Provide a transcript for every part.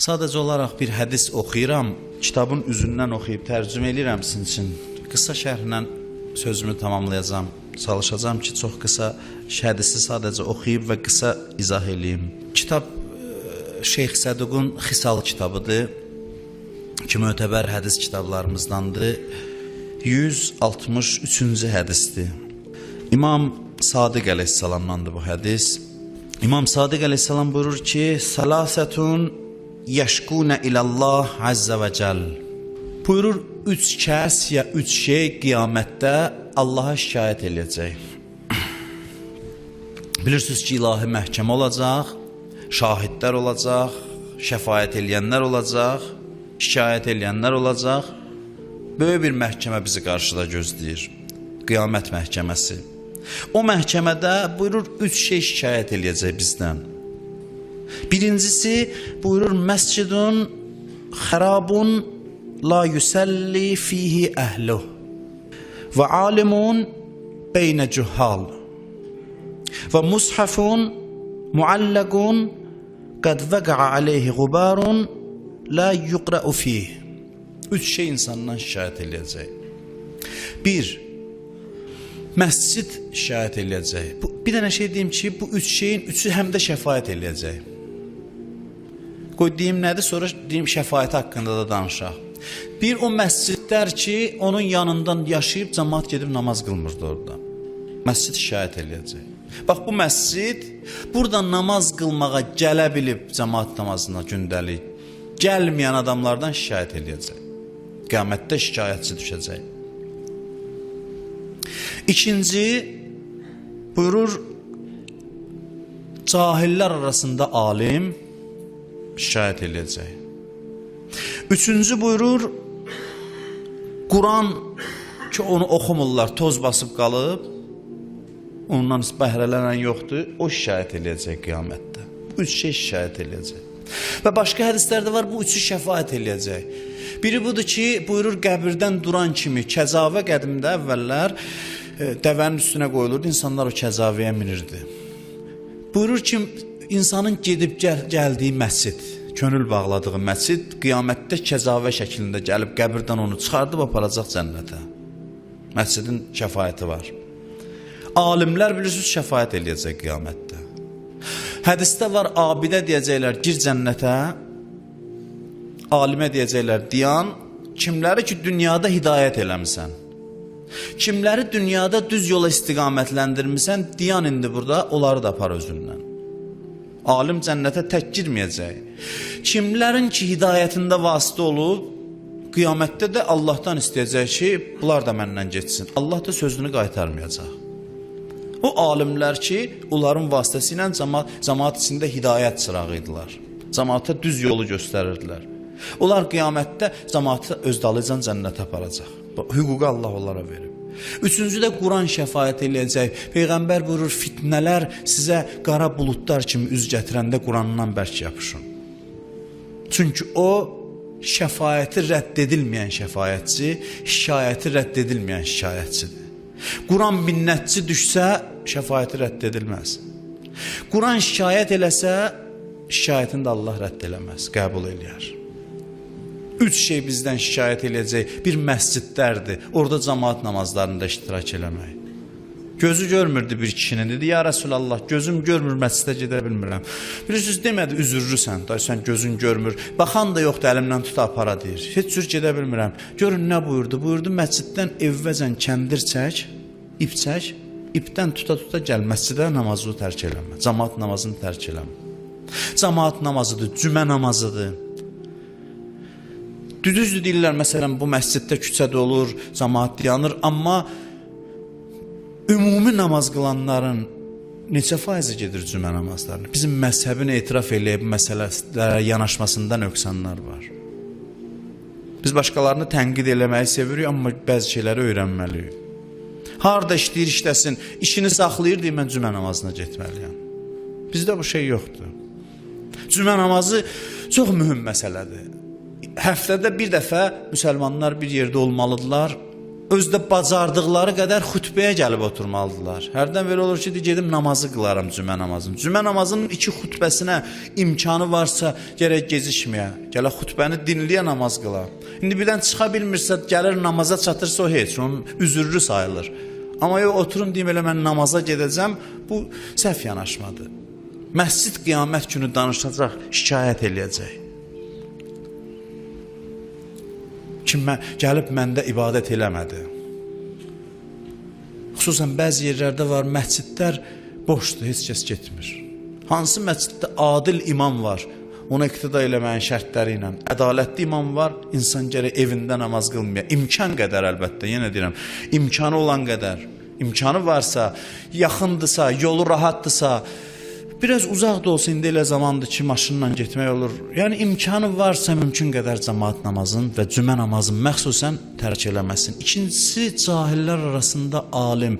Sadəcə olaraq bir hədis oxuyuram, kitabın üzündən oxuyub tərcümə edirəm sizin üçün. Qısa şərhlə sözümü tamamlayacağam. Çalışacağam ki, çox qısa hədisi sadəcə oxuyub və qısa izah eləyim. Kitab Şeyx Səduqun Xisal kitabıdır ki, mötəbər hədis kitablarımızdandır. 163-cü hədisdir. İmam Sadiq əleyhissalamdandır bu hədis. İmam Sadiq əleyhissalam buyurur ki, Salasetun yəşkunə ilallah əzzə və cəl. Buyurur, 3 kəs ya 3 şey qiyamətdə Allaha şikayət eləyəcək. Bilirsiniz ki, ilahi məhkəmə olacaq, şahidlər olacaq, şəfayət eləyənlər olacaq, şikayət eləyənlər olacaq. Böyük bir məhkəmə bizi qarşıda gözləyir. Qiyamət məhkəməsi. O məhkəmədə buyurur, 3 şey şikayət eləyəcək bizdən. Birincisi buyurur, məscidun xərabun la yusalli fihi əhluh və alimun beynə cühhal və mushafun muallaqun qad vəqa'a aleyhi qubarun la yuqra'u fih. 3 şey insandan şikayət eləyəcək. 1. Məscid şikayət eləyəcək. Bir dənə şey deyim ki, bu 3 şeyin 3'ü həm də şəfayət eləyəcək. Qoy deyim nədir, sonra deyim şəfayət haqqında da danışaq. Bir, o məscidlər ki, onun yanından yaşayıb cəmaat gedib namaz qılmırdı orada. Məscid şikayət eləyəcək. Bax, bu məscid burada namaz qılmağa gələ bilib cəmaat namazına gündəlik gəlməyən adamlardan şikayət eləyəcək. Qiyamətdə şikayətçi düşəcək. İkinci, buyurur, cahillər arasında alim şikayət eləyəcək. Üçüncü buyurur, Quran ki, onu oxumurlar, toz basıb qalıb, ondan bəhrələnən yoxdur, o şikayət eləyəcək qiyamətdə. 3 şey şikayət eləyəcək. Və başqa hədislərdə var, bu 3'ü şəfayət eləyəcək. Biri budur ki, buyurur, qəbirdən duran kimi, kəcavə qədimdə əvvəllər dəvənin üstünə qoyulurdu, insanlar o kəcavəyə minirdi. Buyurur ki, insanın gedib gəldiyi məscid, könül bağladığı məscid, qiyamətdə kəcavə şəklində gəlib qəbirdən onu çıxardıb aparacaq cənnətə. Məscidin şəfayəti var. Alimlər bilirsiniz şəfayət eləyəcək qiyamətdə. Hədisdə var, abidə deyəcəklər, gir cənnətə, alimə deyəcəklər, diyan, kimləri ki, dünyada hidayət eləmisən, kimləri dünyada düz yola istiqamətləndirmisən, diyan indi burada, onları da apar özündən. Alim cənnətə tək girməyəcək. Kimlərin ki, hidayətində vasitə olub, qiyamətdə də Allahdan istəyəcək ki, bunlar da məndən geçsin. Allah da sözünü qaytarmayacaq. O alimlər ki, onların vasitəsi ilə cəmaat içində hidayət çırağı idilər. Cəmaata düz yolu göstərirdilər. Onlar qiyamətdə cəmaatı öz dalıcan cənnətə aparacaq. Hüququ Allah onlara verib. Üçüncü də Quran şəfayət eləyəcək. Peyğəmbər buyurur, fitnələr sizə qara buludlar kimi üz gətirəndə Qurandan bərk yapışın. Çünki o, şəfayəti rədd edilməyən şəfayətçi, şikayəti rədd edilməyən şikayətçidir. Quran minnətçi düşsə, şəfayəti rədd edilməz. Quran şikayət eləsə, şikayətini də Allah rədd eləməz, qəbul eləyər. 3 şey bizdən şikayət eləyəcək. Bir məscidlərdir, orada cəmaat namazlarında iştirak eləmək. Gözü görmürdü bir kişinin, dedi, ya Rəsulallah, gözüm görmür, məscidə gedə bilmirəm. Bilirsiniz, demədi, üzürlüsən, sən gözün görmür, baxan da yoxdur, əlimdən tuta apara deyir. Heç cür gedə bilmirəm. Görün, nə buyurdu? Buyurdu, məsciddən evvəcən kəndir çək, ip çək, ipdən tuta gəl, məscidə namazını tərk eləmə, cəmaat namazını tərk eləmə. Cəmaat namazıdır, cümə namazıdır. Düzdür deyirlər, məsələn, bu məsciddə küçədə olur, cəmaat dayanır, amma ümumi namaz qılanların neçə faizi gedir cümə namazlarını? Bizim məzhəbini etiraf eləyib məsələlərə yanaşmasında nöqsanlar var. Biz başqalarını tənqid eləməyi sevirik, amma bəzi şeyləri öyrənməliyik. Harada işləyir, işləsin, işini saxlayır deyə mən cümə namazına getməliyəm. Bizdə bu şey yoxdur. Cümə namazı çox mühüm məsələdir. Həftədə bir dəfə müsəlmanlar bir yerdə olmalıdırlar, özdə bacardıqları qədər xütbəyə gəlib oturmalıdırlar. Hərdən belə olur ki, gedim namazı qılaram, cümə namazını. Cümə namazının 2 xütbəsinə imkanı varsa, gərək gecikməyə. Gələ xütbəni dinləyə namaz qıla. İndi birdən çıxa bilmirsə, gəlir namaza çatırsa o heç, onun üzürlü sayılır. Amma yox, oturun deyim elə mən namaza gedəcəm, bu səhv yanaşmadır. Məscid qiyamət günü danışacaq, şikayət eləyəcək. Kim gəlib məndə ibadət eləmədi. Xüsusən bəzi yerlərdə var, məscidlər boşdur, heç kəs getmir. Hansı məsciddə adil imam var, ona iqtida eləməyin şərtləri ilə, ədalətli imam var, insan gərək evində namaz qılmaya. İmkan qədər əlbəttə, yenə deyirəm, imkanı olan qədər. İmkanı varsa, yaxındırsa, yolu rahatdırsa, biraz uzaq da olsa, indi elə zamandır ki, maşınla getmək olur. Yəni, imkanı varsa, mümkün qədər cəmaat namazın və cümə namazın məxsusən tərk eləməsin. İkincisi, cahillər arasında alim.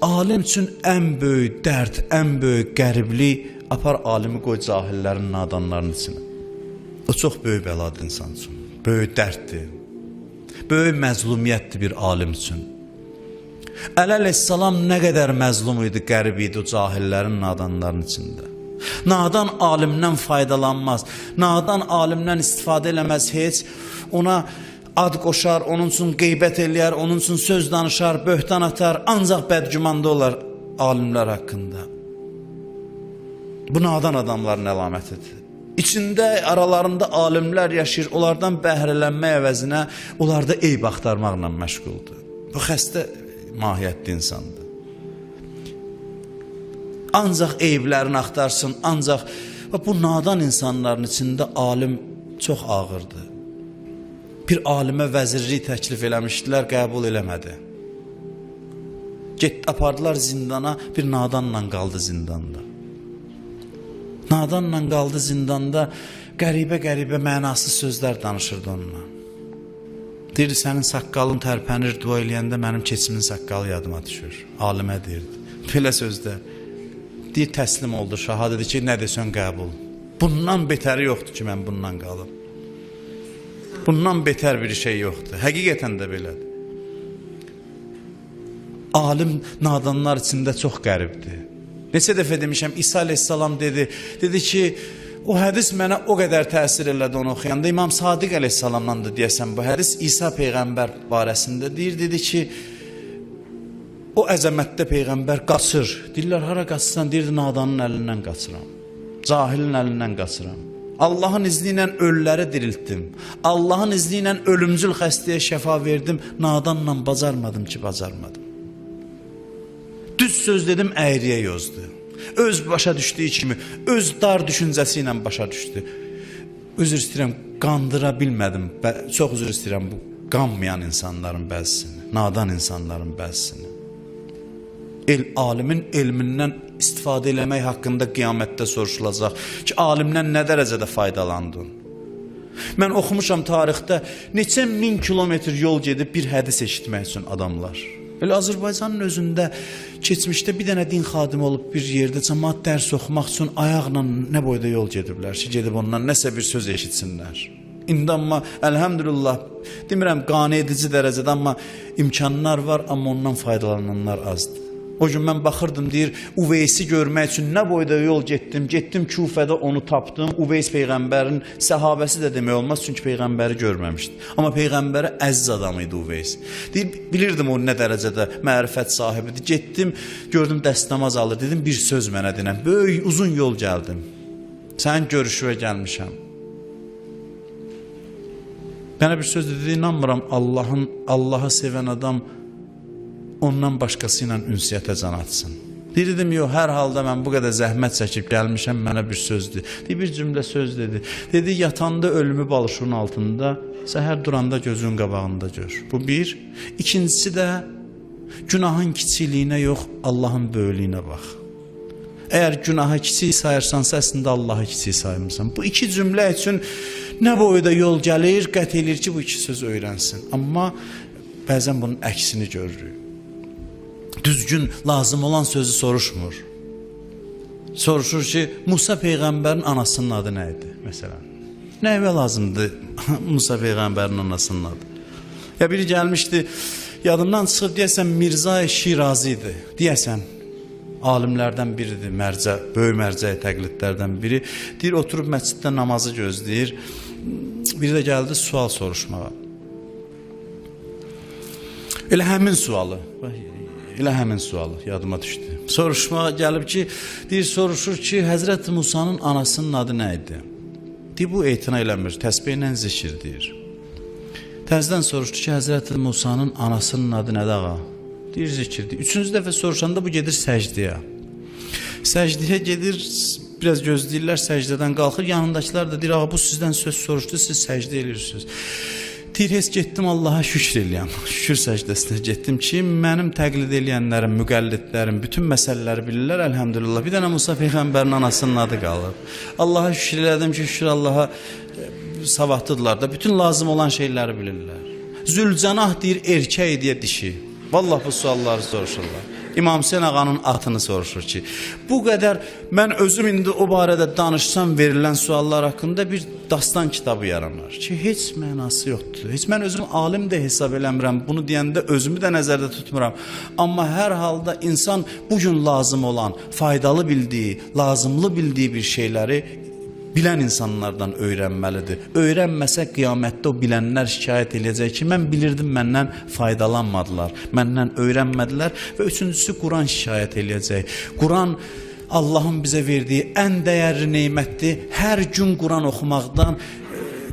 Alim üçün ən böyük dərd, ən böyük qəriblik, apar alimi qoy cahillərin, nadanların içinə. O çox böyük bəladır insan üçün. Böyük dərddir. Böyük məzlumiyyətdir bir alim üçün. Əleyhissalam nə qədər məzlum idi, qərib idi o cahillərin, nadanların içində. Nadan alimdən faydalanmaz, nadan alimdən istifadə eləməz heç, ona ad qoşar, onun üçün qeybət eləyər, onun üçün söz danışar, böhtan atar, ancaq bədgümanda olar alimlər haqqında. Bu nadan adamların əlamətidir. İçində, aralarında alimlər yaşayır, onlardan bəhrələnmək əvəzinə, onlarda eyb axtarmaqla məşğuldur. Bu xəstə mahiyyətli insandır. Ancaq eyblərini axtarsın, ancaq bu nadan insanların içində alim çox ağırdır. Bir alimə vəzirlik təklif eləmişdilər, qəbul eləmədi. Apardılar zindana, bir nadanla qaldı zindanda. Nadanla qaldı zindanda, qəribə mənasız sözlər danışırdı onunla. Deyirdi, sənin saqqalın tərpənir, dua eləyəndə mənim keçimin saqqalı yadıma düşür. Alimə deyirdi. Belə sözdə. Deyir, təslim oldu şaha, dedi ki, nə desən qəbul. Bundan betəri yoxdur ki, mən bundan qalım. Bundan betər bir şey yoxdur. Həqiqətən də belədir. Alim nadanlar içində çox qəribdir. Neçə dəfə demişəm, İsa aleyhissalam dedi ki, o hədis mənə o qədər təsir elədi onu oxuyanda. İmam Sadiq əleyhissalamdan da deyəsən bu hədis İsa Peyğəmbər barəsində deyir. Dedi ki, o əzəmətdə Peyğəmbər qaçır. Deyirlər, hara qaçırsan? Deyirdi, nadanın əlindən qaçıram. Cahilin əlindən qaçıram. Allahın izni ilə ölüləri diriltdim. Allahın izni ilə ölümcül xəstəyə şəfa verdim. Nadanla bacarmadım ki, bacarmadım. Düz söz dedim, əyriyə yozdu. Öz başa düşdüyü kimi, öz dar düşüncəsi ilə başa düşdü. Üzr istəyirəm, qandıra bilmədim. Çox üzr istəyirəm bu qanmayan insanların bəzisini, nadan insanların bəzisini. Alimin elmindən istifadə eləmək haqqında qiyamətdə soruşulacaq ki, alimdən nə dərəcədə faydalandın? Mən oxumuşam tarixdə neçə min kilometr yol gedib bir hədis eşitmək üçün adamlar. Elə Azərbaycanın özündə keçmişdə bir dənə din xadimi olub bir yerdə cəmaat dərs oxumaq üçün ayaqla nə boyda yol gediblər ki, gedib ondan nəsə bir söz eşitsinlər. İndi amma əlhəmdülillah, demirəm qane edici dərəcədə, amma imkanlar var, amma ondan faydalananlar azdır. O gün mən baxırdım, deyir, Uveysi görmək üçün nə boyda yol getdim, Kufədə onu tapdım. Uveys Peyğəmbərin səhabəsi də demək olmaz, çünki Peyğəmbəri görməmişdi. Amma Peyğəmbərə əziz adam idi Uveys. Deyir, bilirdim o nə dərəcədə mərifət sahibidir. Getdim, gördüm dəstəmaz alır, dedim, bir söz mənə dinəm. Böyük, uzun yol gəldim. Sənin görüşüvə gəlmişəm. Mənə bir söz dedi, inanmıram, Allahı sevən adam ondan başqası ilə ünsiyyətə can atsın. Deyirdim, yox, hər halda mən bu qədər zəhmət çəkib gəlmişəm, mənə bir sözdür. Bir cümlə söz dedi. Dedi, yatanda ölümü balışının altında, səhər duranda gözün qabağında gör. Bu bir. İkincisi də günahın kiçiliyinə yox, Allahın böyüklüyünə bax. Əgər günahı kiçik sayırsansa, əslində Allahı kiçik sayırsan. Bu iki cümlə üçün nə boyda yol gəlir, qət edir ki, bu iki söz öyrənsin. Amma bəzən bunun əksini görürük. Düzgün, lazım olan sözü soruşmur. Soruşur ki, Musa Peyğəmbərin anasının adı nə idi? Məsələn, nə evə lazımdır Musa Peyğəmbərin anasının adı? Ya biri gəlmişdi, Yadımdan çıxıb deyəsən Mirza Şirazi idi. Deyəsən alimlərdən biridir, böyük mərcə təqlidlərdən biri. Deyir, oturub məsciddə namazı gözləyir. Biri də gəldi sual soruşmağa. Elə həmin sualı yadıma düşdü. Soruşmağa gəlib ki, deyir, soruşur ki, Həzrət Musanın anasının adı nə idi? Deyir, bu etina eləmir, təsbihlə zikir deyir. Təzdən soruşdu ki, Həzrət Musanın anasının adı nədir ağa? Deyir, zikirdir. Üçüncü dəfə soruşanda bu gedir səcdiyə. Səcdiyə gedir, biraz gözləyirlər, səcdədən qalxır. Yanındakılar da deyir, ağa bu sizdən söz soruşdu, siz səcdə edirsiniz. Deyir, heç getdim Allaha şükür eləyəm. Şükür səcdəsinə getdim ki, mənim təqlid eləyənlərim, müqəllidlərim bütün məsələləri bilirlər, əlhəmdülillah. Bir dənə Musa Peyğəmbərin anasının adı qalıb. Allaha şükür elədim ki, şükür Allaha savadlıdırlar da, bütün lazım olan şeyləri bilirlər. Zülcənah deyir, erkək deyə dişi. Vallahi bu sualları soruşurlar. İmam Hüseyin ağanın atını soruşur ki, bu qədər mən özüm indi o barədə danışsam verilən suallar haqqında bir dastan kitabı yaranar ki, heç mənası yoxdur. Heç mən özüm alim də hesab eləmirəm, bunu deyəndə özümü də nəzərdə tutmuram. Amma hər halda insan bugün lazım olan, faydalı bildiyi, lazımlı bildiyi bir şeyləri bilən insanlardan öyrənməlidir. Öyrənməsə qiyamətdə o bilənlər şikayət eləyəcək ki, mən bilirdim, məndən faydalanmadılar, məndən öyrənmədilər və üçüncüsü Quran şikayət eləyəcək. Quran Allahın bizə verdiyi ən dəyərli neymətdir. Hər gün Quran oxumaqdan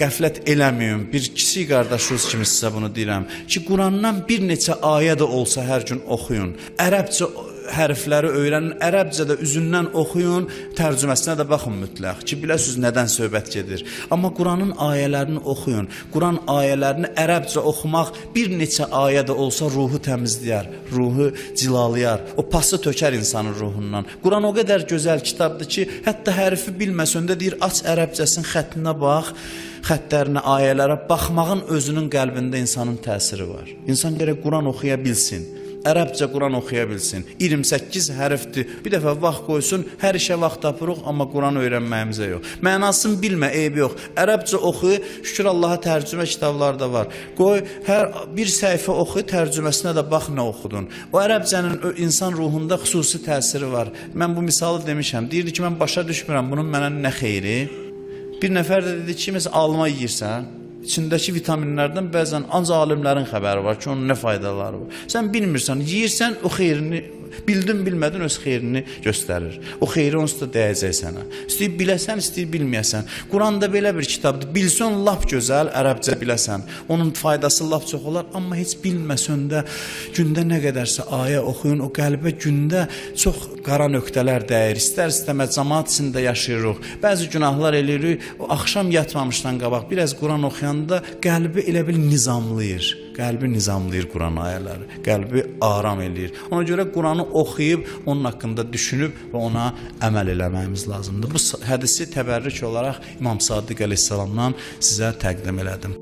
qəflət eləməyin. Bir kiçik qardaşınız kimi sizə bunu deyirəm ki, Qurandan bir neçə ayə də olsa hər gün oxuyun. Ərəbcə hərfləri öyrənin, ərəbcə də üzündən oxuyun, tərcüməsinə də baxın mütləq ki, biləsiniz nədən söhbət gedir. Amma Quranın ayələrini oxuyun. Quran ayələrini ərəbcə oxumaq bir neçə ayə də olsa ruhu təmizləyər, ruhu cilalayar, o pası tökər insanın ruhundan. Quran o qədər gözəl kitabdır ki, hətta hərfi bilməsəndə deyir, aç ərəbcəsinin xəttinə bax, xəttlərinə, ayələrə baxmağın özünün qəlbində insanın təsiri var. İnsan gərək Quran oxuya bilsin. Ərəbcə Quran oxuya bilsin. 28 hərfdir. Bir dəfə vaxt qoysun, hər işə vaxt tapırıq, amma Quran öyrənməyimizə yox. Mənasını bilmə, eybi yox. Ərəbcə oxu, şükür Allaha tərcümə kitabları da var. Qoy, hər bir səhifə oxu, tərcüməsinə də bax nə oxudun. O ərəbcənin insan ruhunda xüsusi təsiri var. Mən bu misalı demişəm. Deyirdi ki, mən başa düşmürəm, bunun mənə nə xeyri? Bir nəfər də dedi ki, məsələn, alma yeyirsən, İçindəki vitaminlərdən bəzən ancaq alimlərin xəbəri var ki, onun nə faydaları var. Sən bilmirsən, yeyirsən, o xeyrini, bildin, bilmədin, öz xeyrini göstərir. O xeyri onsuz da dəyəcək sənə. İstəyib biləsən, istəyib bilməyəsən. Quranda belə bir kitabdır. Bilsən, lap gözəl, ərəbcə biləsən. Onun faydası lap çox olar, amma heç bilməsən də gündə nə qədərsə ayə oxuyun, o qəlbə gündə çox qara nöqtələr dəyir. İstər-istəməz cəmaat içində yaşayırıq. Bəzi günahlar eləyirik, o axşam yatmamışdan qabaq biraz Quran oxuyanda qəlbi elə bil nizamlayır. Qəlbi nizamlayır Quran ayələri. Qəlbi aram eləyir. Ona görə Quranı oxuyub, onun haqqında düşünüb və ona əməl eləməyimiz lazımdır. Bu hədisi təbərrük olaraq İmam Sadiq əleyhissalamdan sizə təqdim elədim.